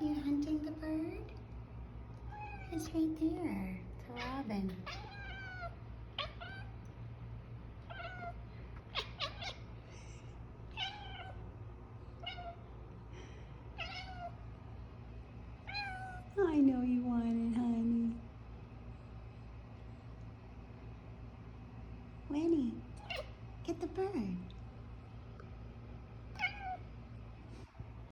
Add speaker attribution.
Speaker 1: You hunting the bird? It's right there. It's a robin. I know you want it, honey. Winnie, get the bird.